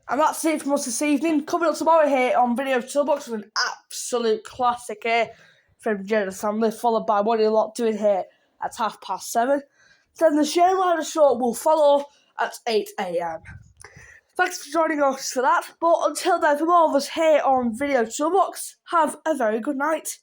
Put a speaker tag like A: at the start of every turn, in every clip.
A: And that's it from us this evening. Coming up tomorrow here on Video Toolbox with an absolute classic here from Jenna's family, followed by what you're lot doing here at 7:30. Then the Shane Louder Show will follow at 8 a.m. Thanks for joining us for that. But until then, from all of us here on Video Toolbox, have a very good night.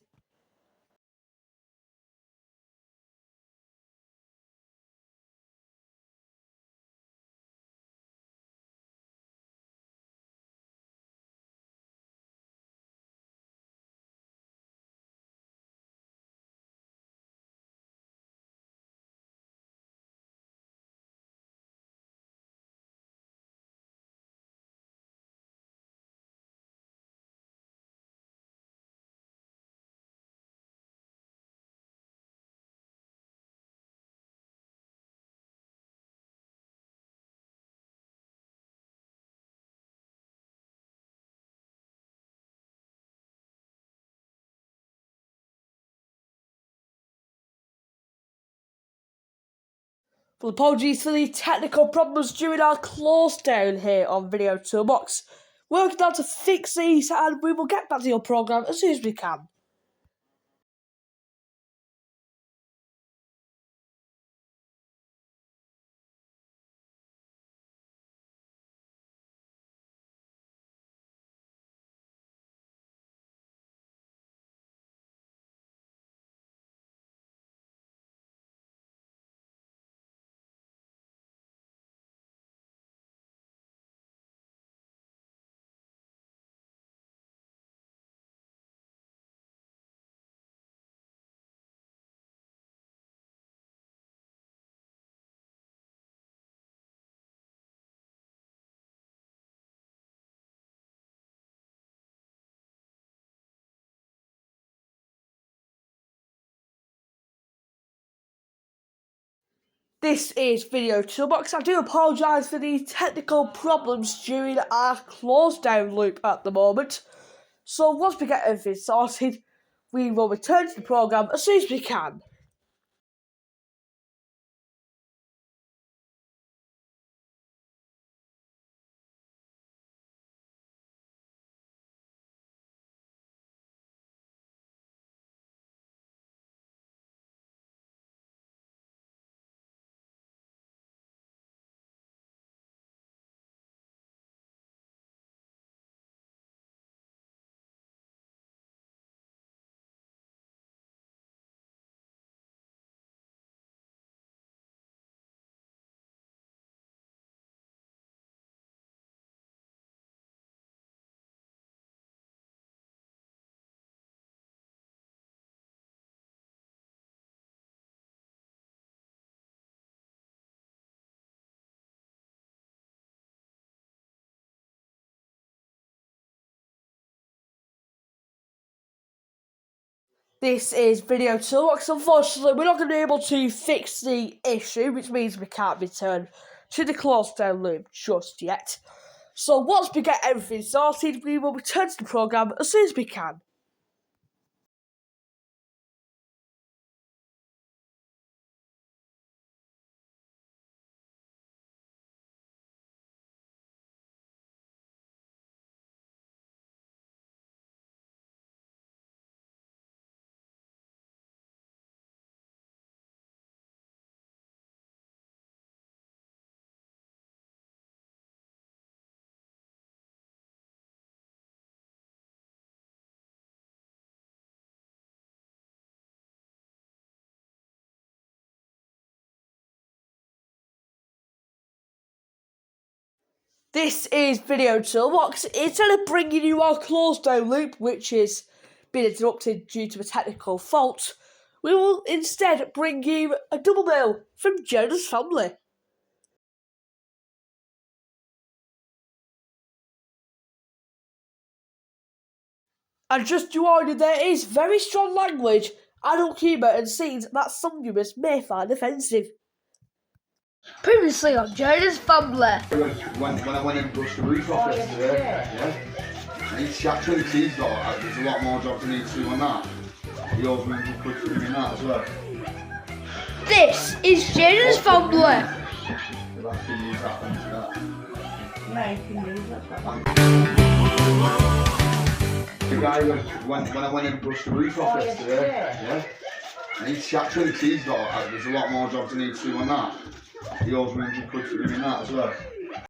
A: Well, apologies for the technical problems during our close down here on Video Toolbox. Working on to fix these, and we will get back to your programme as soon as we can. This is Video Toolbox. I do apologise for the technical problems during our close down loop at the moment. So once we get everything sorted, we will return to the programme as soon as we can. This is Video Toolbox. Unfortunately, we're not going to be able to fix the issue, which means we can't return to the close down loop just yet. So once we get everything sorted, we will return to the programme as soon as we can. This is Video Toolbox. Instead of bringing you our close down loop, which is been interrupted due to a technical fault, we will instead bring you a double mail from Jenna's family. And just to warn you, there is very strong language, adult humour and scenes that some viewers may find offensive.
B: Previously on Jenna's family.
C: When I went and brushed the roof off yesterday, yeah. It's actually seeds though, there's a lot more jobs I need to do on that. Yours will be quick doing that as well.
B: This is Jenna's family.
C: You'll have to use that one for that.
A: No, you can use it.
C: The guy when I went and brushed the roof off yesterday, yeah. And he's actually, there's a lot more jobs I need to do on that. He owes me £100 for doing that as well.